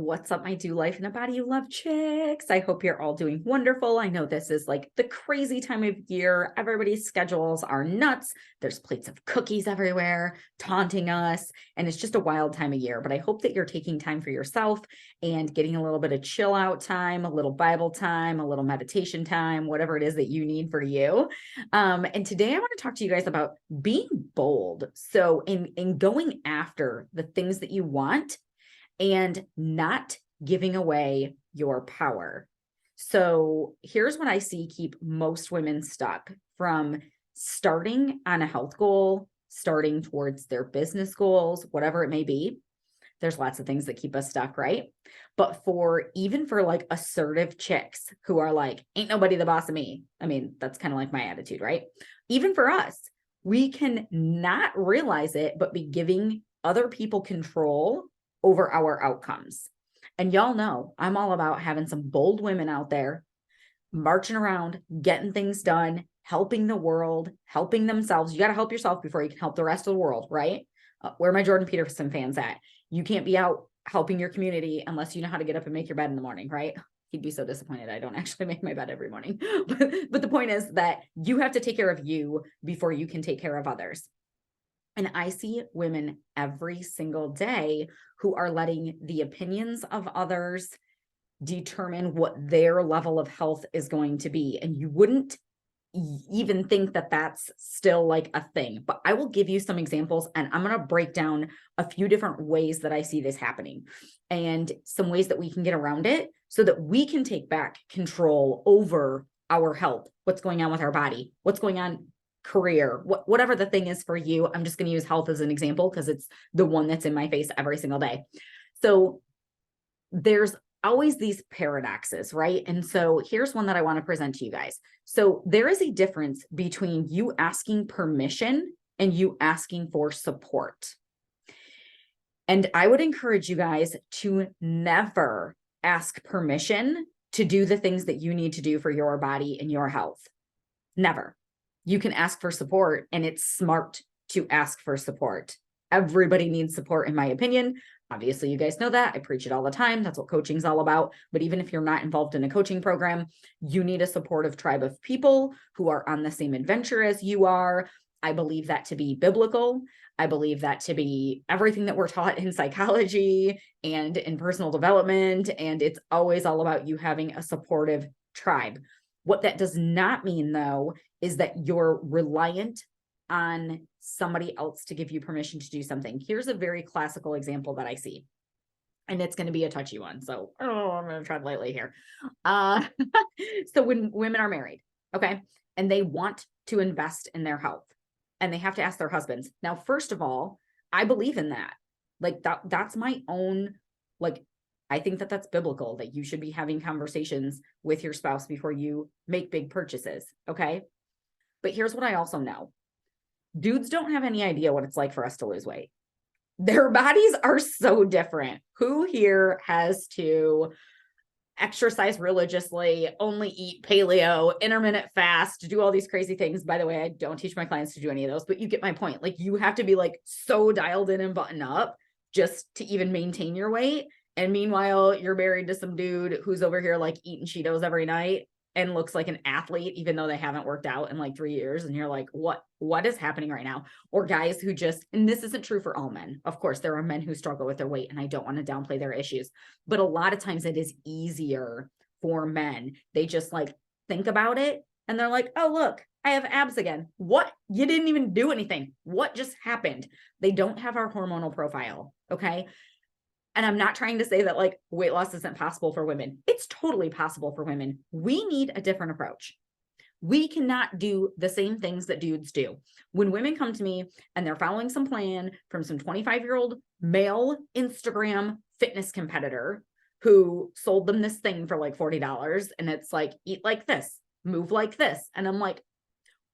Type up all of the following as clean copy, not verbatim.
What's up, my Do Life in a Body You Love chicks? I hope you're all doing wonderful. I know this is like the crazy time of year. Everybody's schedules are nuts. There's plates of cookies everywhere taunting us, and it's just a wild time of year. But I hope that you're taking time for yourself and getting a little bit of chill out time, a little Bible time, a little meditation time, whatever it is that you need for you. And today I want to talk to you guys about being bold. So in going after the things that you want and not giving away your power. So here's what I see keep most women stuck from starting on a health goal, starting towards their business goals, whatever it may be. There's lots of things that keep us stuck, right? But even for like assertive chicks who are like, ain't nobody the boss of me. I mean, that's kind of like my attitude, right? Even for us, we can not realize it, but be giving other people control over our outcomes. And y'all know I'm all about having some bold women out there marching around, getting things done, helping the world, helping themselves. You got to help yourself before you can help the rest of the world, right? Where are my Jordan Peterson fans at? You can't be out helping your community unless you know how to get up and make your bed in the morning, right? He'd be so disappointed I don't actually make my bed every morning. But the point is that you have to take care of you before you can take care of others. And I see women every single day who are letting the opinions of others determine what their level of health is going to be. And you wouldn't even think that that's still like a thing, but I will give you some examples, and I'm going to break down a few different ways that I see this happening and some ways that we can get around it so that we can take back control over our health, what's going on with our body, what's going on career, whatever the thing is for you. I'm just going to use health as an example because it's the one that's in my face every single day. So there's always these paradoxes, right? And so here's one that I want to present to you guys. So there is a difference between you asking permission and you asking for support. And I would encourage you guys to never ask permission to do the things that you need to do for your body and your health. Never. You can ask for support, and it's smart to ask for support. Everybody needs support, in my opinion. Obviously, you guys know that. I preach it all the time. That's what coaching is all about. But even if you're not involved in a coaching program, you need a supportive tribe of people who are on the same adventure as you are. I believe that to be biblical. I believe that to be everything that we're taught in psychology and in personal development. And it's always all about you having a supportive tribe. What that does not mean, though, is that you're reliant on somebody else to give you permission to do something. Here's a very classical example that I see, and it's going to be a touchy one. So I'm going to tread lightly here. So when women are married, okay, and they want to invest in their health, and they have to ask their husbands. Now, first of all, I believe in that. Like that's my own, like, I think that that's biblical, that you should be having conversations with your spouse before you make big purchases. Okay. But here's what I also know. Dudes don't have any idea what it's like for us to lose weight. Their bodies are so different. Who here has to exercise religiously, only eat paleo, intermittent fast, do all these crazy things? By the way, I don't teach my clients to do any of those, but you get my point. Like, you have to be like so dialed in and buttoned up just to even maintain your weight. And meanwhile, you're married to some dude who's over here like eating Cheetos every night and looks like an athlete, even though they haven't worked out in like 3 years. And you're like, what is happening right now? Or guys who just, and this isn't true for all men. Of course, there are men who struggle with their weight, and I don't want to downplay their issues, but a lot of times it is easier for men. They just like think about it and they're like, oh, look, I have abs again. What? You didn't even do anything. What just happened? They don't have our hormonal profile. Okay. And I'm not trying to say that like weight loss isn't possible for women. It's totally possible for women. We need a different approach. We cannot do the same things that dudes do. When women come to me and they're following some plan from some 25-year-old male Instagram fitness competitor who sold them this thing for like $40, and it's like, eat like this, move like this. And I'm like,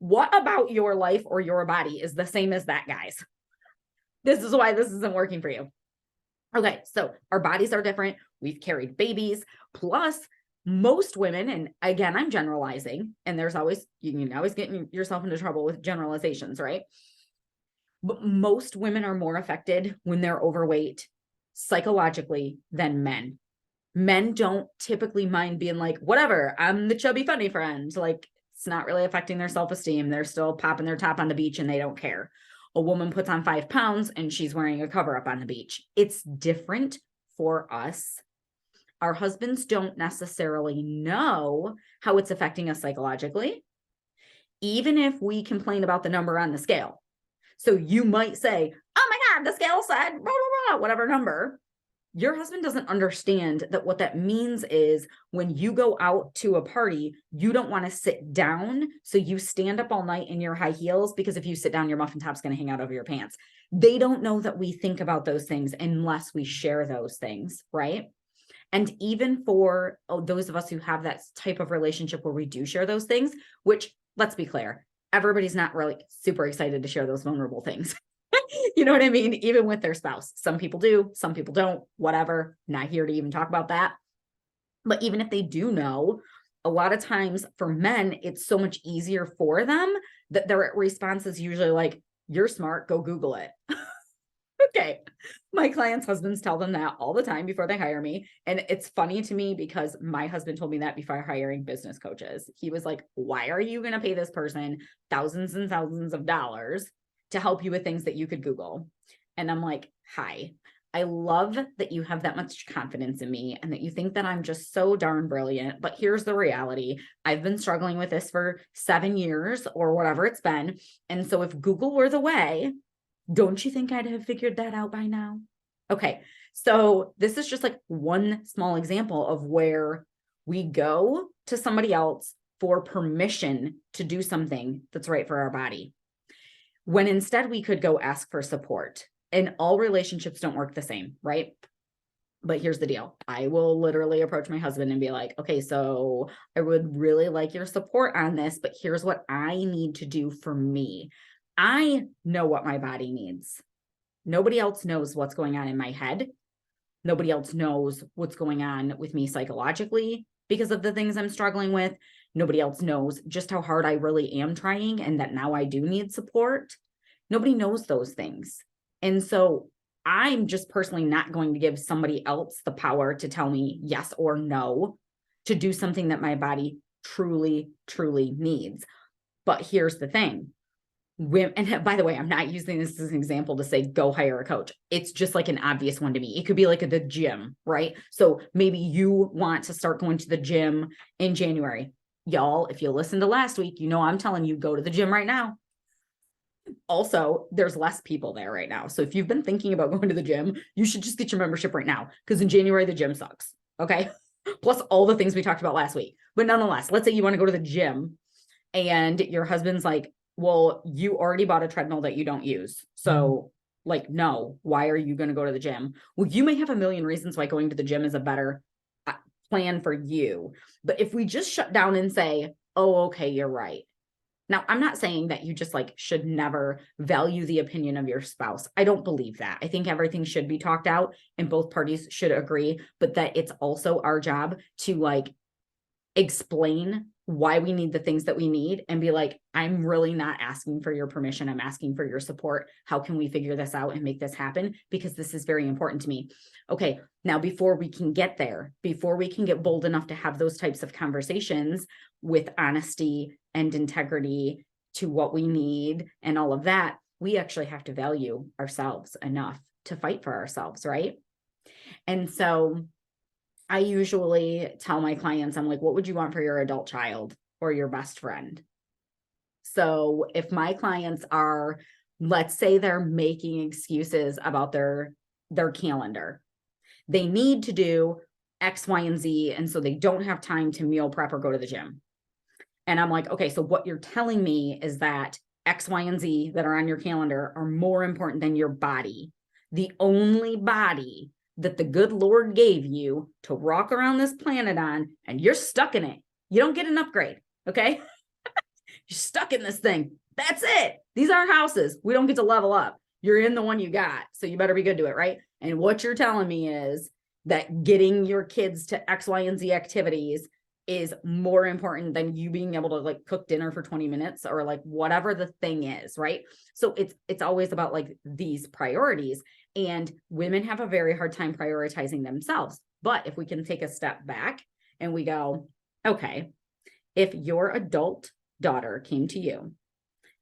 what about your life or your body is the same as that guy's? This is why this isn't working for you. Okay, so our bodies are different. We've carried babies. Plus, most women, and again, I'm generalizing, and there's always, you can always get yourself into trouble with generalizations, right? But most women are more affected when they're overweight psychologically than men. Men don't typically mind being like, whatever, I'm the chubby funny friend. Like, it's not really affecting their self-esteem. They're still popping their top on the beach and they don't care. A woman puts on 5 pounds and she's wearing a cover up on the beach. It's different for us. Our husbands don't necessarily know how it's affecting us psychologically, even if we complain about the number on the scale. So you might say, oh my God, the scale said, blah, blah, blah, whatever number. Your husband doesn't understand that what that means is when you go out to a party, you don't want to sit down. So you stand up all night in your high heels, because if you sit down, your muffin top's going to hang out over your pants. They don't know that we think about those things unless we share those things, right? And even for those of us who have that type of relationship where we do share those things, which, let's be clear, everybody's not really super excited to share those vulnerable things. You know what I mean? Even with their spouse. Some people do, some people don't, whatever. Not here to even talk about that. But even if they do know, a lot of times for men, it's so much easier for them that their response is usually like, you're smart, go Google it. Okay. My clients' husbands tell them that all the time before they hire me. And it's funny to me because my husband told me that before hiring business coaches. He was like, why are you going to pay this person thousands and thousands of dollars to help you with things that you could Google? And I'm like, hi, I love that you have that much confidence in me and that you think that I'm just so darn brilliant. But here's the reality. I've been struggling with this for 7 years or whatever it's been. And so if Google were the way, don't you think I'd have figured that out by now? Okay. So this is just like one small example of where we go to somebody else for permission to do something that's right for our body, when instead we could go ask for support. And all relationships don't work the same, right? But here's the deal. I will literally approach my husband and be like, okay, so I would really like your support on this, but here's what I need to do for me. I know what my body needs. Nobody else knows what's going on in my head. Nobody else knows what's going on with me psychologically because of the things I'm struggling with. Nobody else knows just how hard I really am trying and that now I do need support. Nobody knows those things. And so I'm just personally not going to give somebody else the power to tell me yes or no to do something that my body truly, truly needs. But here's the thing. And by the way, I'm not using this as an example to say, go hire a coach. It's just like an obvious one to me. It could be like at the gym, right? So maybe you want to start going to the gym in January. Y'all, if you listened to last week, you know, I'm telling you, go to the gym right now. Also, there's less people there right now. So if you've been thinking about going to the gym, you should just get your membership right now, because in January, the gym sucks. Okay. Plus all the things we talked about last week. But nonetheless, let's say you want to go to the gym and your husband's like, well, you already bought a treadmill that you don't use. So like, no, why are you going to go to the gym? Well, you may have a million reasons why going to the gym is a better plan for you. But if we just shut down and say, oh, okay, you're right. Now, I'm not saying that you just like should never value the opinion of your spouse. I don't believe that. I think everything should be talked out and both parties should agree, but that it's also our job to like explain why we need the things that we need and be like, I'm really not asking for your permission. I'm asking for your support. How can we figure this out and make this happen? Because this is very important to me. Okay. Now, before we can get there, before we can get bold enough to have those types of conversations with honesty and integrity to what we need and all of that, we actually have to value ourselves enough to fight for ourselves. Right. And so I usually tell my clients, I'm like, what would you want for your adult child or your best friend? So if my clients are, let's say they're making excuses about their calendar, they need to do X, Y, and Z. And so they don't have time to meal prep or go to the gym. And I'm like, okay, so what you're telling me is that X, Y, and Z that are on your calendar are more important than your body. The only body that the good Lord gave you to walk around this planet on, and you're stuck in it. You don't get an upgrade, okay? You're stuck in this thing. That's it. These aren't houses. We don't get to level up. You're in the one you got, so you better be good to it, right? And what you're telling me is that getting your kids to X, Y, and Z activities is more important than you being able to like cook dinner for 20 minutes or like whatever the thing is, right? So it's always about like these priorities, and women have a very hard time prioritizing themselves. But if we can take a step back and we go, okay, if your adult daughter came to you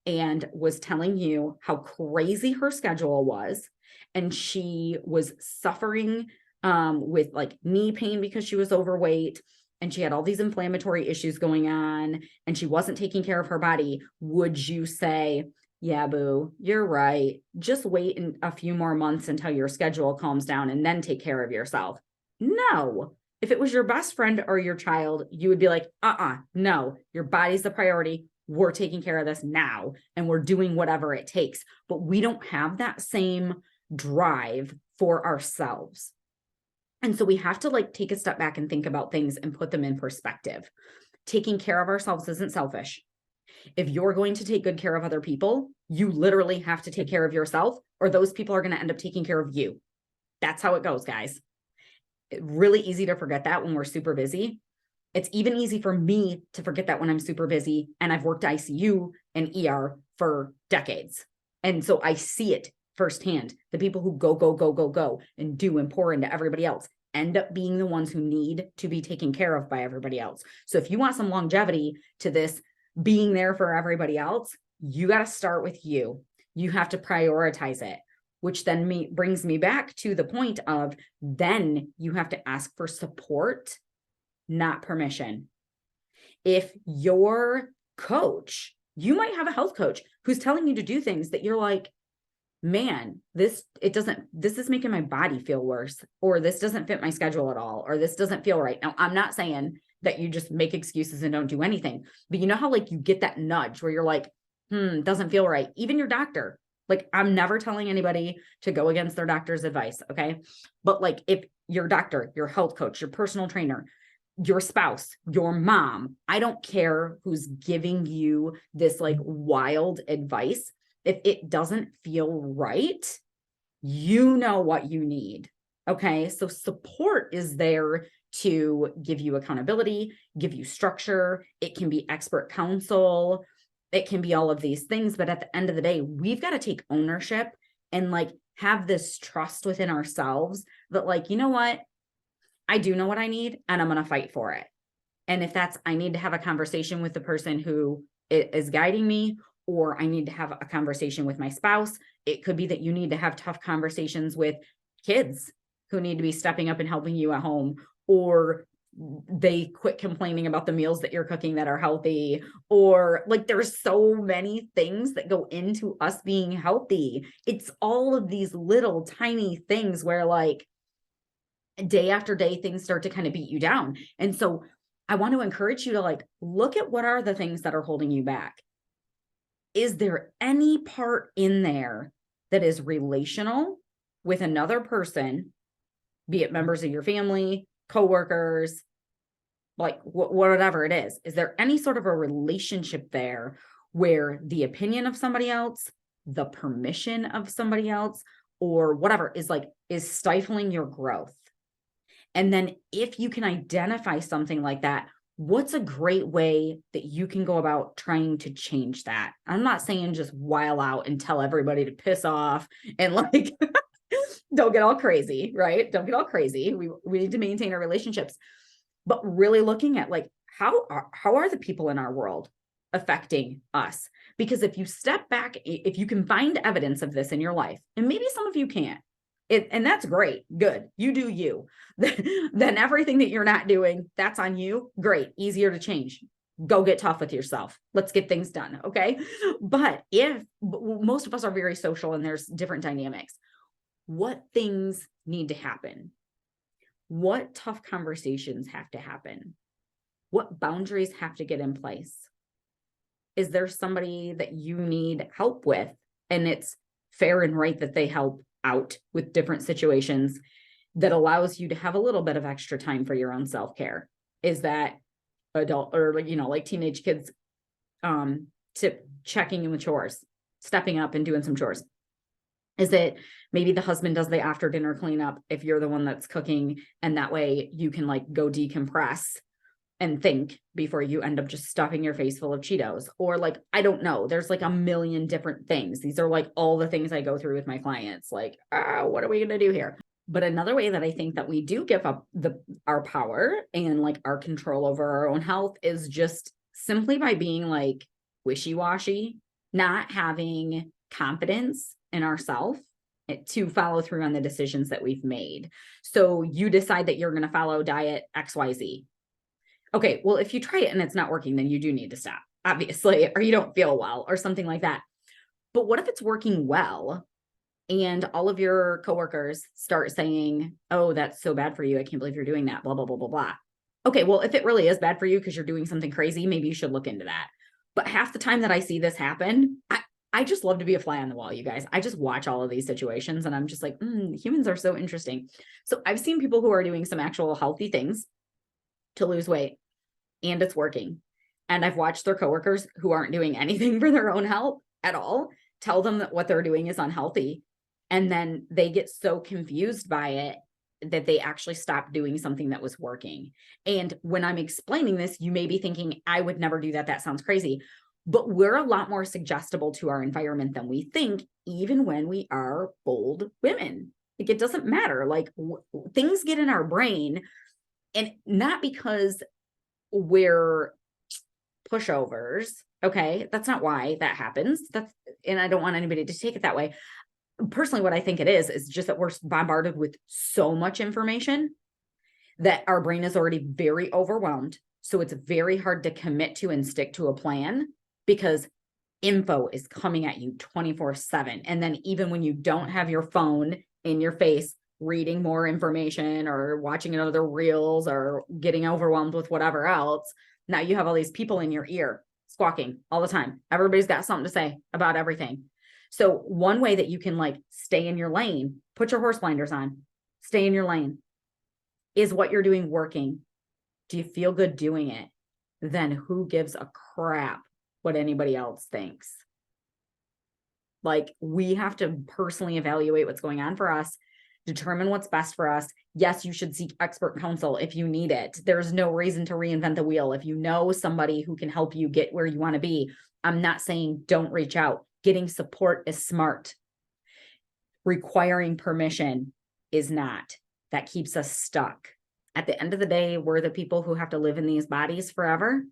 and was telling you how crazy her schedule was, and she was suffering with like knee pain because she was overweight, and she had all these inflammatory issues going on, and she wasn't taking care of her body, would you say, yeah, boo, you're right, just wait a few more months until your schedule calms down and then take care of yourself? No. If it was your best friend or your child, you would be like, no, your body's the priority. We're taking care of this now, and we're doing whatever it takes. But we don't have that same drive for ourselves. And so we have to like take a step back and think about things and put them in perspective. Taking care of ourselves isn't selfish. If you're going to take good care of other people, you literally have to take care of yourself, or those people are going to end up taking care of you. That's how it goes, guys. It's really easy to forget that when we're super busy. It's even easy for me to forget that when I'm super busy, and I've worked ICU and ER for decades. And so I see it firsthand. The people who go and do and pour into everybody else end up being the ones who need to be taken care of by everybody else. So if you want some longevity to this being there for everybody else, you got to start with you. You have to prioritize it, which then brings me back to the point of then you have to ask for support, not permission. If your coach, you might have a health coach who's telling you to do things that you're like, man, this is making my body feel worse, or this doesn't fit my schedule at all, or this doesn't feel right. Now, I'm not saying that you just make excuses and don't do anything, but you know how like you get that nudge where you're like, doesn't feel right. Even your doctor, like I'm never telling anybody to go against their doctor's advice. Okay. But like if your doctor, your health coach, your personal trainer, your spouse, your mom, I don't care who's giving you this like wild advice. If it doesn't feel right, you know what you need. Okay. So support is there to give you accountability, give you structure. It can be expert counsel. It can be all of these things. But at the end of the day, we've got to take ownership and like have this trust within ourselves that like, you know what? I do know what I need, and I'm going to fight for it. And if that's, I need to have a conversation with the person who is guiding me, or I need to have a conversation with my spouse. It could be that you need to have tough conversations with kids who need to be stepping up and helping you at home, or they quit complaining about the meals that you're cooking that are healthy, or like there's so many things that go into us being healthy. It's all of these little tiny things where like day after day, things start to kind of beat you down. And so I want to encourage you to like, look at what are the things that are holding you back. Is there any part in there that is relational with another person, be it members of your family, coworkers, like whatever it is? Is there any sort of a relationship there where the opinion of somebody else, the permission of somebody else, or whatever is stifling your growth? And then if you can identify something like that, what's a great way that you can go about trying to change that? I'm not saying just while out and tell everybody to piss off and like, don't get all crazy, right? Don't get all crazy. We need to maintain our relationships, but really looking at like, how are the people in our world affecting us? Because if you step back, if you can find evidence of this in your life, and maybe some of you can't, and that's great. Good. You do you. Then everything that you're not doing, that's on you. Great. Easier to change. Go get tough with yourself. Let's get things done. Okay. But most of us are very social and there's different dynamics, what things need to happen? What tough conversations have to happen? What boundaries have to get in place? Is there somebody that you need help with? And it's fair and right that they help out with different situations that allows you to have a little bit of extra time for your own self-care. Is that adult or like teenage kids checking in with chores, stepping up and doing some chores? Is it maybe the husband does the after dinner cleanup if you're the one that's cooking, and that way you can like go decompress? and think before you end up just stuffing your face full of Cheetos. Or like, I don't know, there's like a million different things. These are like all the things I go through with my clients. Like, what are we going to do here? But another way that I think that we do give up our power and like our control over our own health is just simply by being like wishy-washy, not having confidence in ourselves to follow through on the decisions that we've made. So you decide that you're going to follow diet XYZ. Okay, well, if you try it and it's not working, then you do need to stop, obviously, or you don't feel well or something like that. But what if it's working well and all of your coworkers start saying, oh, that's so bad for you. I can't believe you're doing that, blah, blah, blah, blah, blah. Okay, well, if it really is bad for you because you're doing something crazy, maybe you should look into that. But half the time that I see this happen, I just love to be a fly on the wall, you guys. I just watch all of these situations and I'm just like, humans are so interesting. So I've seen people who are doing some actual healthy things to lose weight and it's working. And I've watched their coworkers who aren't doing anything for their own health at all, tell them that what they're doing is unhealthy. And then they get so confused by it that they actually stop doing something that was working. And when I'm explaining this, you may be thinking, I would never do that. That sounds crazy. But we're a lot more suggestible to our environment than we think, even when we are bold women. Like, it doesn't matter. Like, things get in our brain, and not because we're pushovers. Okay. That's not why that happens. And I don't want anybody to take it that way. Personally, what I think it is just that we're bombarded with so much information that our brain is already very overwhelmed. So it's very hard to commit to and stick to a plan because info is coming at you 24/7. And then even when you don't have your phone in your face, reading more information or watching another reels or getting overwhelmed with whatever else, now you have all these people in your ear squawking all the time. Everybody's got something to say about everything. So one way that you can like stay in your lane, put your horse blinders on, stay in your lane. Is what you're doing working? Do you feel good doing it? Then who gives a crap what anybody else thinks? Like, we have to personally evaluate what's going on for us, determine what's best for us. Yes, you should seek expert counsel if you need it. There's no reason to reinvent the wheel. If you know somebody who can help you get where you want to be, I'm not saying don't reach out. Getting support is smart. Requiring permission is not. That keeps us stuck. At the end of the day, we're the people who have to live in these bodies forever.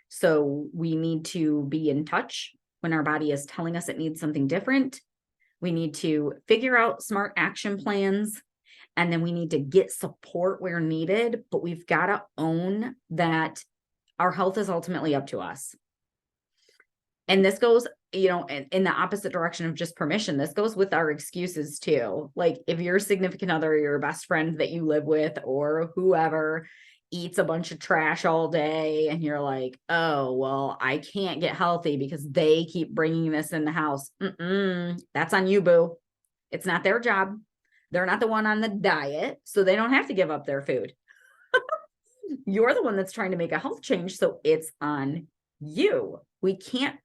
So we need to be in touch when our body is telling us it needs something different. We need to figure out smart action plans, and then we need to get support where needed. But we've got to own that our health is ultimately up to us. And this goes, in the opposite direction of just permission. This goes with our excuses too. Like, if your significant other, your best friend that you live with, or whoever eats a bunch of trash all day, and you're like, oh, well, I can't get healthy because they keep bringing this in the house. That's on you, boo. It's not their job. They're not the one on the diet, so they don't have to give up their food. You're the one that's trying to make a health change, so it's on you. We can't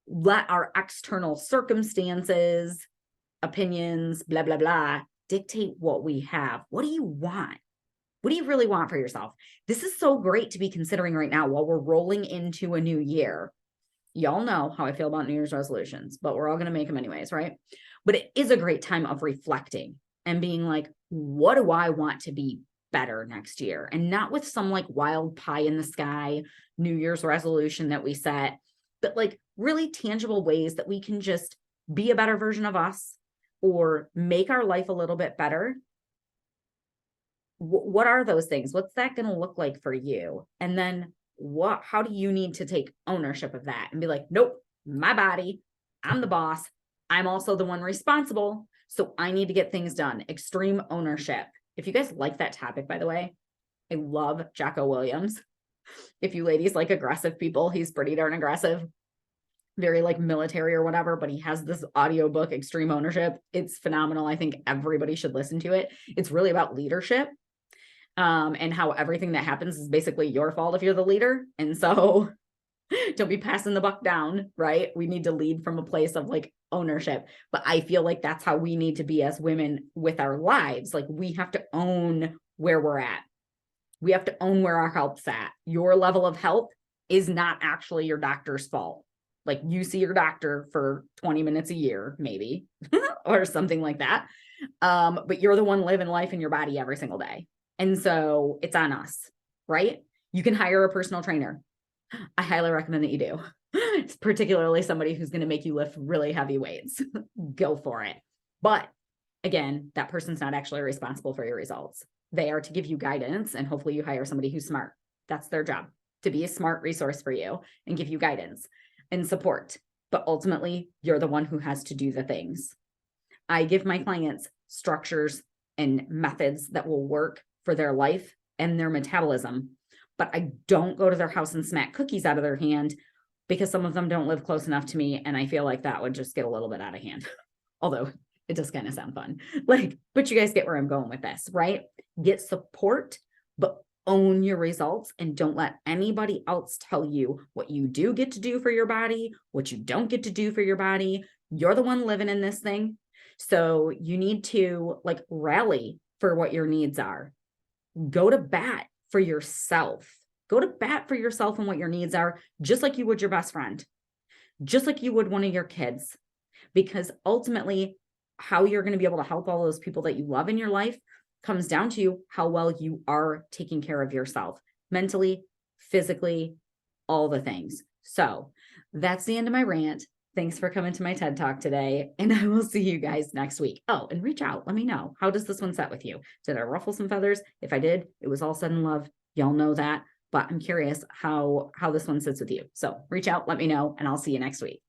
let our external circumstances, opinions, blah, blah, blah, dictate what we have. What do you want? What do you really want for yourself? This is so great to be considering right now while we're rolling into a new year. Y'all know how I feel about New Year's resolutions, but we're all going to make them anyways, right? But it is a great time of reflecting and being like, what do I want to be better next year? And not with some like wild pie in the sky New Year's resolution that we set, but like really tangible ways that we can just be a better version of us or make our life a little bit better. What are those things? What's that going to look like for you? And then how do you need to take ownership of that and be like, nope, my body, I'm the boss. I'm also the one responsible. So I need to get things done. Extreme ownership. If you guys like that topic, by the way, I love Jocko Williams. If you ladies like aggressive people, he's pretty darn aggressive, very like military or whatever, but he has this audiobook, Extreme Ownership. It's phenomenal. I think everybody should listen to it. It's really about leadership. And how everything that happens is basically your fault if you're the leader. And so don't be passing the buck down, right? We need to lead from a place of like ownership. But I feel like that's how we need to be as women with our lives. Like, we have to own where we're at. We have to own where our health's at. Your level of health is not actually your doctor's fault. Like you see your doctor for 20 minutes a year, maybe, or something like that. But you're the one living life in your body every single day. And so it's on us, right? You can hire a personal trainer. I highly recommend that you do. It's particularly somebody who's going to make you lift really heavy weights. Go for it. But again, that person's not actually responsible for your results. They are to give you guidance, and hopefully you hire somebody who's smart. That's their job, to be a smart resource for you and give you guidance and support. But ultimately, you're the one who has to do the things. I give my clients structures and methods that will work for their life and their metabolism, but I don't go to their house and smack cookies out of their hand, because some of them don't live close enough to me. And I feel like that would just get a little bit out of hand. Although it does kind of sound fun. But you guys get where I'm going with this, right? Get support, but own your results, and don't let anybody else tell you what you do get to do for your body, what you don't get to do for your body. You're the one living in this thing. So you need to rally for what your needs are. Go to bat for yourself. Go to bat for yourself and what your needs are, just like you would your best friend, just like you would one of your kids, because ultimately how you're going to be able to help all those people that you love in your life comes down to how well you are taking care of yourself, mentally, physically, all the things. So that's the end of my rant. Thanks for coming to my TED Talk today, and I will see you guys next week. Oh, and reach out. Let me know. How does this one set with you? Did I ruffle some feathers? If I did, it was all said in love. Y'all know that. But I'm curious how this one sits with you. So reach out, let me know, and I'll see you next week.